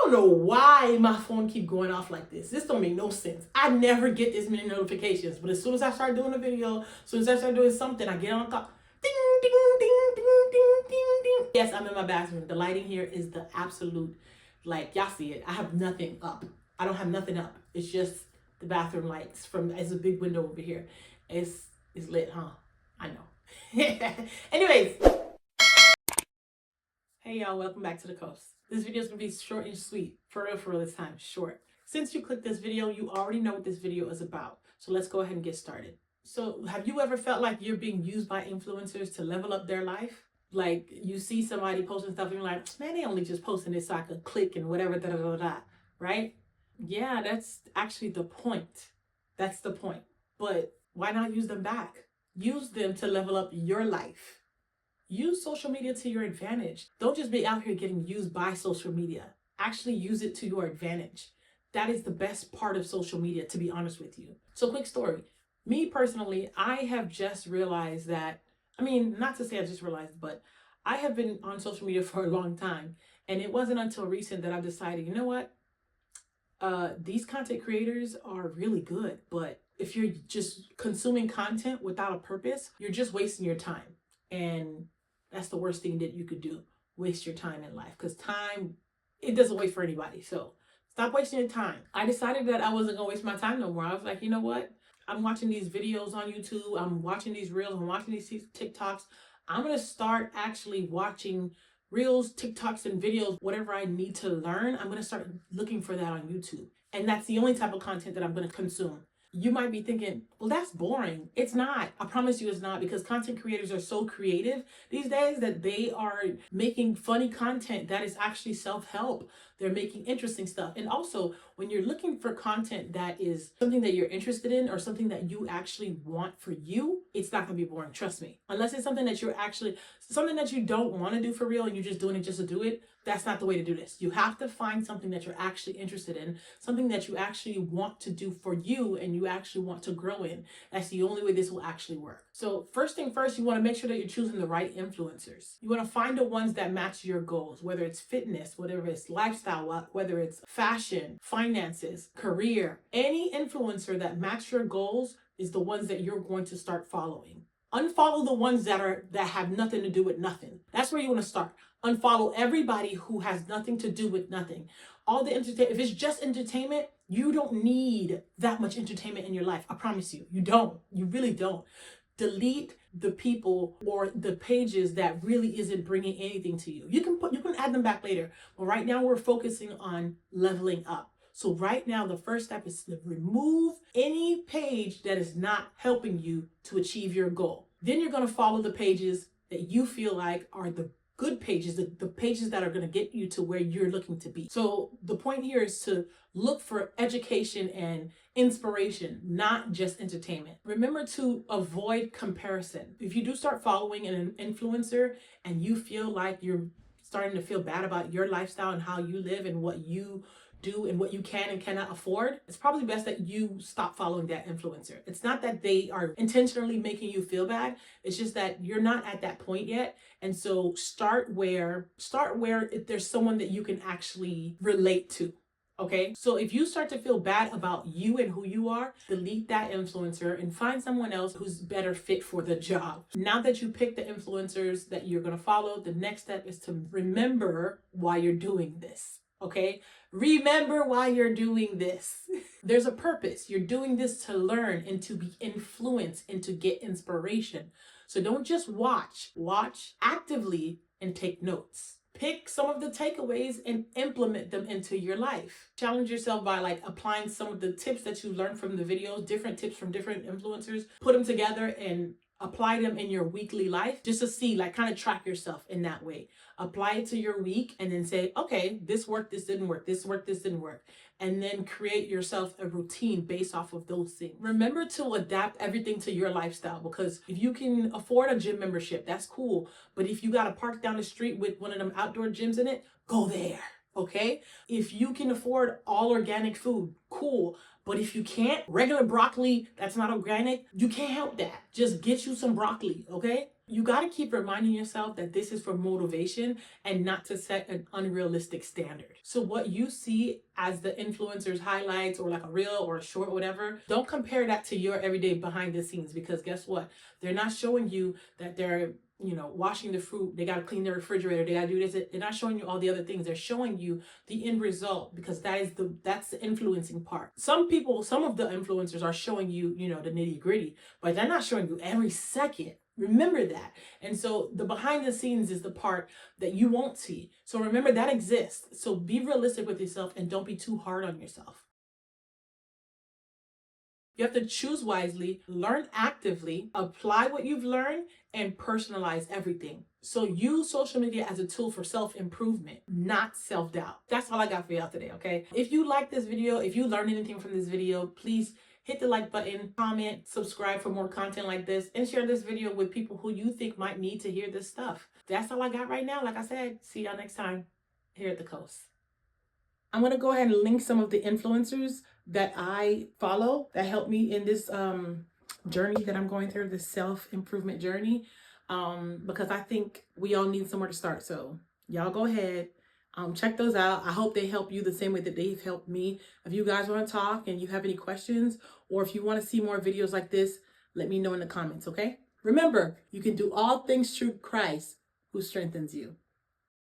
don't know why my phone keep going off like this. This don't make no sense. I never get this many notifications, but as soon as I start doing a video, as soon as I start doing something, I get on top. Ding, ding, ding, ding, ding, ding, ding. Yes, I'm in my bathroom. The lighting here is the absolute, like, y'all see it. I have nothing up. I don't have nothing up. It's just the bathroom lights from, it's a big window over here. It's lit, huh? I know. Anyways. Hey y'all, welcome back to the coast. This video is gonna be short and sweet. For real this time, short. Since you clicked this video, you already know what this video is about. So let's go ahead and get started. So have you ever felt like you're being used by influencers to level up their life? Like you see somebody posting stuff and you're like, man, they only just posting this so I could click and whatever, right? Yeah, that's actually the point. That's the point. But why not use them back? Use them to level up your life. Use social media to your advantage. Don't just be out here getting used by social media. Actually use it to your advantage. That is the best part of social media, to be honest with you. So quick story. Me personally, I have just realized that, I mean, not to say I just realized, but I have been on social media for a long time. And it wasn't until recent that I've decided, you know what? These content creators are really good, but if you're just consuming content without a purpose, you're just wasting your time. And that's the worst thing that you could do. Waste your time in life, because time, it doesn't wait for anybody. So stop wasting your time. I decided that I wasn't gonna waste my time no more. I was like, you know what? I'm watching these videos on YouTube. I'm watching these reels. I'm watching these TikToks. I'm gonna start actually watching reels, TikToks, and videos, whatever I need to learn. I'm gonna start looking for that on YouTube. And that's the only type of content that I'm gonna consume. You might be thinking, well, that's boring. It's not. I promise you it's not, because content creators are so creative these days that they are making funny content that is actually self-help. They're making interesting stuff. And also, when you're looking for content that is something that you're interested in or something that you actually want for you, it's not gonna be boring, trust me. Unless it's something that you're actually, something that you don't want to do for real and you're just doing it just to do it, that's not the way to do this. You have to find something that you're actually interested in, something that you actually want to do for you and you actually want to grow in. That's the only way this will actually work. So first thing first, you want to make sure that you're choosing the right influencers. You want to find the ones that match your goals, whether it's fitness, whether it's lifestyle, whether it's fashion, finances, career. Any influencer that match your goals is the ones that you're going to start following. Unfollow the ones that have nothing to do with nothing. That's where you want to start. Unfollow everybody who has nothing to do with nothing. All the entertainment, if it's just entertainment, you don't need that much entertainment in your life. I promise you, you don't. You really don't. Delete the people or the pages that really isn't bringing anything to you. You can add them back later, but right now we're focusing on leveling up. So right now, the first step is to remove any page that is not helping you to achieve your goal. Then you're going to follow the pages that you feel like are the good pages, the pages that are going to get you to where you're looking to be. So the point here is to look for education and inspiration, not just entertainment. Remember to avoid comparison. If you do start following an influencer and you feel like you're starting to feel bad about your lifestyle and how you live and what you do and what you can and cannot afford, it's probably best that you stop following that influencer. It's not that they are intentionally making you feel bad. It's just that you're not at that point yet. And so start where if there's someone that you can actually relate to. Okay, so if you start to feel bad about you and who you are, delete that influencer and find someone else who's better fit for the job. Now that you pick the influencers that you're going to follow, the next step is to remember why you're doing this. Okay, remember why you're doing this. There's a purpose. You're doing this to learn and to be influenced and to get inspiration. So don't just watch actively and take notes. Pick some of the takeaways and implement them into your life. Challenge yourself by like applying some of the tips that you learned from the videos, different tips from different influencers, put them together and apply them in your weekly life just to see, like, kind of track yourself in that way. Apply it to your week and then say, okay, this worked, this didn't work, this worked, this didn't work. And then create yourself a routine based off of those things. Remember to adapt everything to your lifestyle, because if you can afford a gym membership, that's cool. But if you got a park down the street with one of them outdoor gyms in it, go there. Okay? If you can afford all organic food, cool. But if you can't, regular broccoli that's not organic, you can't help that. Just get you some broccoli, okay? You got to keep reminding yourself that this is for motivation and not to set an unrealistic standard. So what you see as the influencer's highlights or like a reel or a short or whatever, don't compare that to your everyday behind the scenes, because guess what? They're not showing you that they're washing the fruit, they got to clean the refrigerator, they got to do this. They're not showing you all the other things. They're showing you the end result, because that's the influencing part. Some of the influencers are showing you, the nitty gritty, but they're not showing you every second. Remember that. And so the behind the scenes is the part that you won't see. So remember that exists. So be realistic with yourself and don't be too hard on yourself. You have to choose wisely, learn actively, apply what you've learned, and personalize everything. So use social media as a tool for self-improvement, not self-doubt. That's all I got for y'all today, okay? If you like this video, if you learned anything from this video, please hit the like button, comment, subscribe for more content like this, and share this video with people who you think might need to hear this stuff. That's all I got right now. Like I said, see y'all next time here at the coast. I'm going to go ahead and link some of the influencers that I follow that help me in this journey that I'm going through, this self-improvement journey, because I think we all need somewhere to start. So y'all go ahead, check those out. I hope they help you the same way that they've helped me. If you guys want to talk and you have any questions, or if you want to see more videos like this, let me know in the comments, okay? Remember, you can do all things through Christ who strengthens you.